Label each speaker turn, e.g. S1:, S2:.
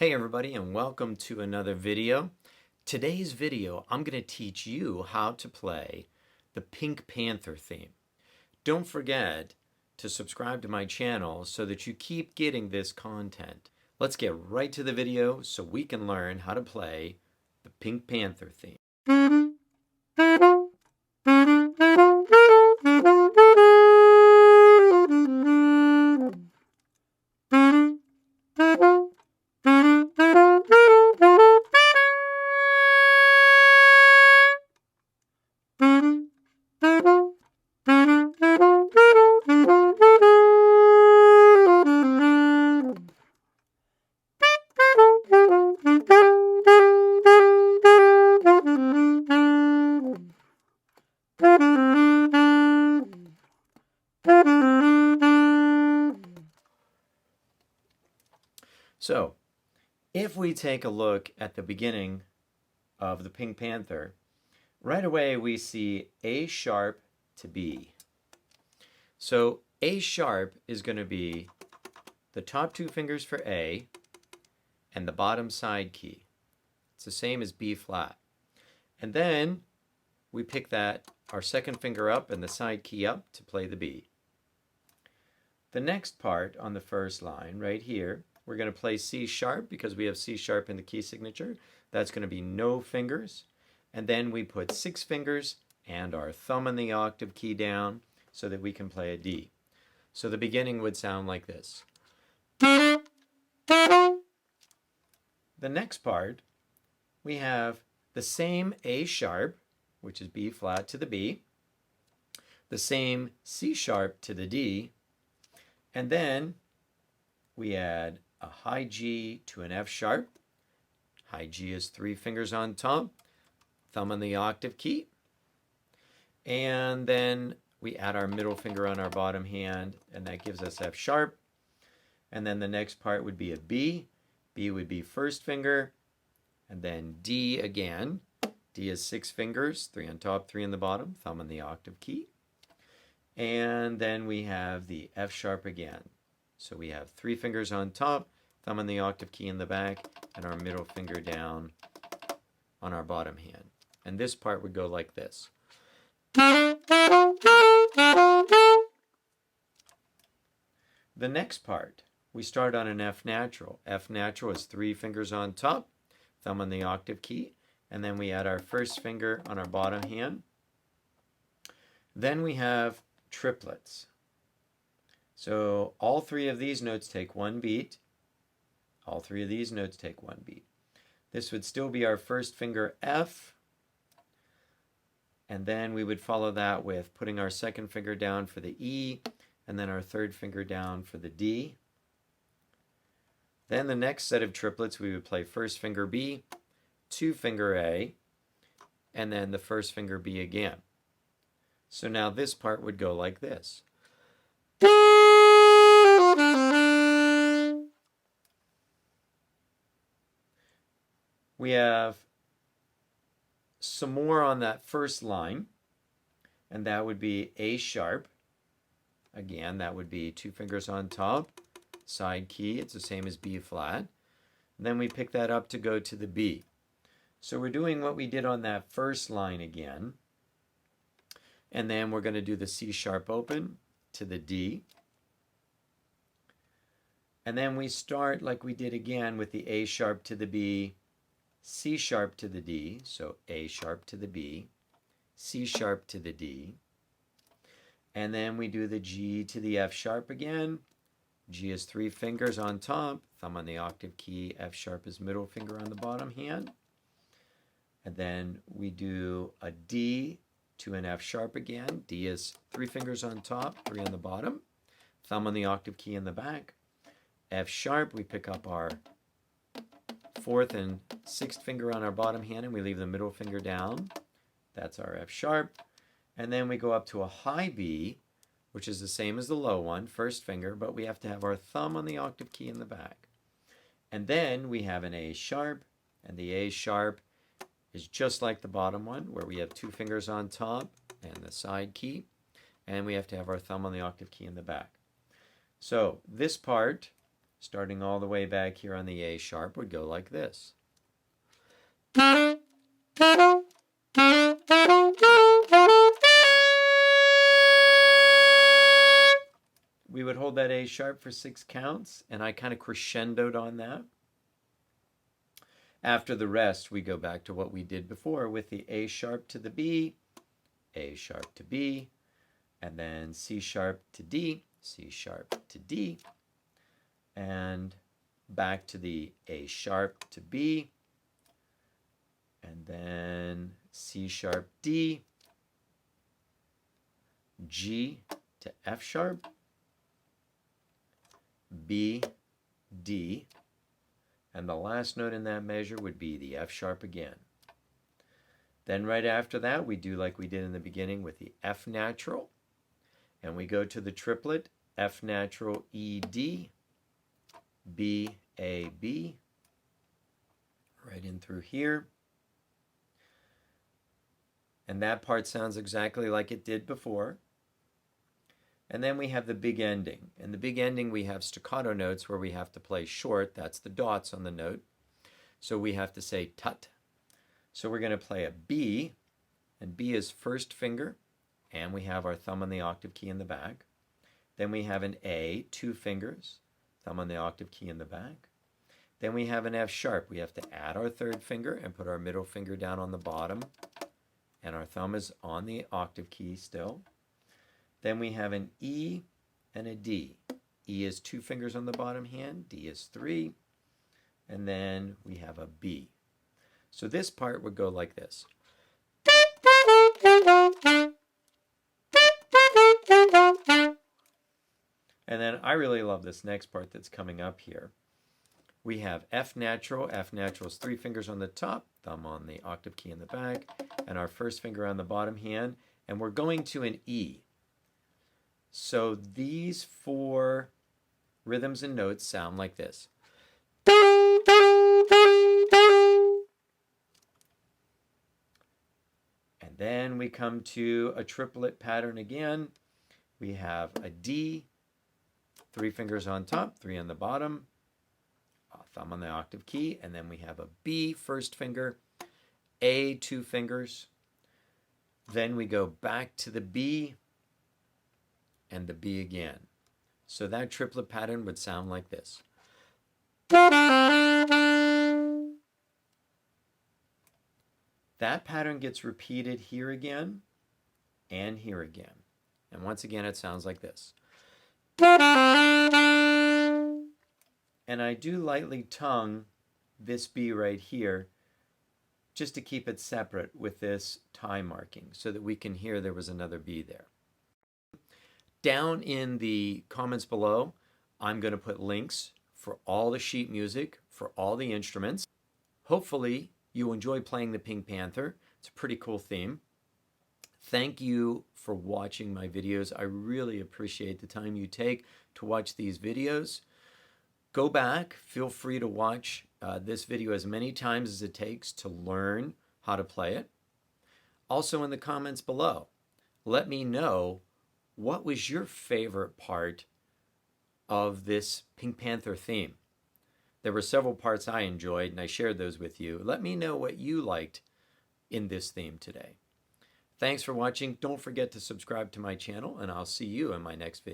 S1: Hey everybody, and welcome to another video. Today's video, I'm going to teach you how to play the Pink Panther theme. Don't forget to subscribe to my channel so that you keep getting this content. Let's get right to the video so we can learn how to play the Pink Panther theme. So, if we take a look at the beginning of the Pink Panther, right away we see A sharp to B. So A sharp is going to be the top two fingers for A and the bottom side key. It's the same as B flat. And then we pick our second finger up and the side key up to play the B. The next part on the first line right here, we're going to play C sharp because we have C sharp in the key signature. That's going to be no fingers. And then we put 6 fingers and our thumb on the octave key down so that we can play a D. So the beginning would sound like this. The next part, we have the same A sharp, which is B flat to the B, the same C sharp to the D, and then we add a high G to an F sharp. High G is 3 fingers on top, thumb on the octave key, and then we add our middle finger on our bottom hand, and that gives us F sharp. And then the next part would be a B. B would be first finger, and then D again. D is 6 fingers, 3 on top, 3 on the bottom, thumb on the octave key. And then we have the F sharp again. So we have 3 fingers on top, thumb on the octave key in the back, and our middle finger down on our bottom hand. And this part would go like this. The next part, we start on an F natural. F natural is 3 fingers on top, thumb on the octave key, and then we add our first finger on our bottom hand. Then we have triplets. So all 3 of these notes take 1 beat. All 3 of these notes take 1 beat. This would still be our first finger F, and then we would follow that with putting our second finger down for the E, and then our third finger down for the D. Then the next set of triplets, we would play first finger B, 2 finger A, and then the first finger B again. So now this part would go like this. We have some more on that first line, and that would be A sharp. Again, that would be 2 fingers on top, side key, it's the same as B flat. And then we pick that up to go to the B. So we're doing what we did on that first line again. And then we're going to do the C sharp open to the D. And then we start like we did again with the A sharp to the B, C sharp to the D, so A sharp to the B, C sharp to the D. And then we do the G to the F sharp again. G is 3 fingers on top, thumb on the octave key, F sharp is middle finger on the bottom hand. And then we do a D to an F sharp again. D is 3 fingers on top, 3 on the bottom, thumb on the octave key in the back. F sharp, we pick up our 4th and 6th finger on our bottom hand and we leave the middle finger down. That's our F sharp. And then we go up to a high B, which is the same as the low one, first finger, but we have to have our thumb on the octave key in the back. And then we have an A sharp, and the A sharp is just like the bottom one, where we have 2 fingers on top and the side key, and we have to have our thumb on the octave key in the back. So this part starting all the way back here on the A sharp, would go like this. We would hold that A sharp for 6 counts, and I kind of crescendoed on that. After the rest, we go back to what we did before with the A sharp to the B, A sharp to B, and then C sharp to D, C sharp to D, and back to the A sharp to B, and then C sharp D, G to F sharp, B, D, and the last note in that measure would be the F sharp again. Then right after that, we do like we did in the beginning with the F natural, and we go to the triplet, F natural, E, D, B, A, B, right in through here. And that part sounds exactly like it did before. And then we have the big ending. In the big ending, we have staccato notes where we have to play short. That's the dots on the note. So we have to say tut. So we're going to play a B, and B is first finger, and we have our thumb on the octave key in the back. Then we have an A, 2 fingers, thumb on the octave key in the back. Then we have an F sharp. We have to add our third finger and put our middle finger down on the bottom, and our thumb is on the octave key still. Then we have an E and a D. E is 2 fingers on the bottom hand, D is 3, and then we have a B. So this part would go like this. And then I really love this next part that's coming up here. We have F natural. F natural is 3 fingers on the top, thumb on the octave key in the back, and our first finger on the bottom hand, and we're going to an E. So these 4 rhythms and notes sound like this. And then we come to a triplet pattern again. We have a D, 3 fingers on top, 3 on the bottom, thumb on the octave key, and then we have a B, first finger, A, 2 fingers. Then we go back to the B, and the B again. So that triplet pattern would sound like this. That pattern gets repeated here again and here again. And once again, it sounds like this. And I do lightly tongue this B right here just to keep it separate with this time marking so that we can hear there was another B there. Down in the comments below, I'm going to put links for all the sheet music, for all the instruments. Hopefully, you enjoy playing the Pink Panther. It's a pretty cool theme. Thank you for watching my videos. I really appreciate the time you take to watch these videos. Go back, feel free to watch this video as many times as it takes to learn how to play it. Also in the comments below, let me know what was your favorite part of this Pink Panther theme. There were several parts I enjoyed, and I shared those with you. Let me know what you liked in this theme today. Thanks for watching. Don't forget to subscribe to my channel, and I'll see you in my next video.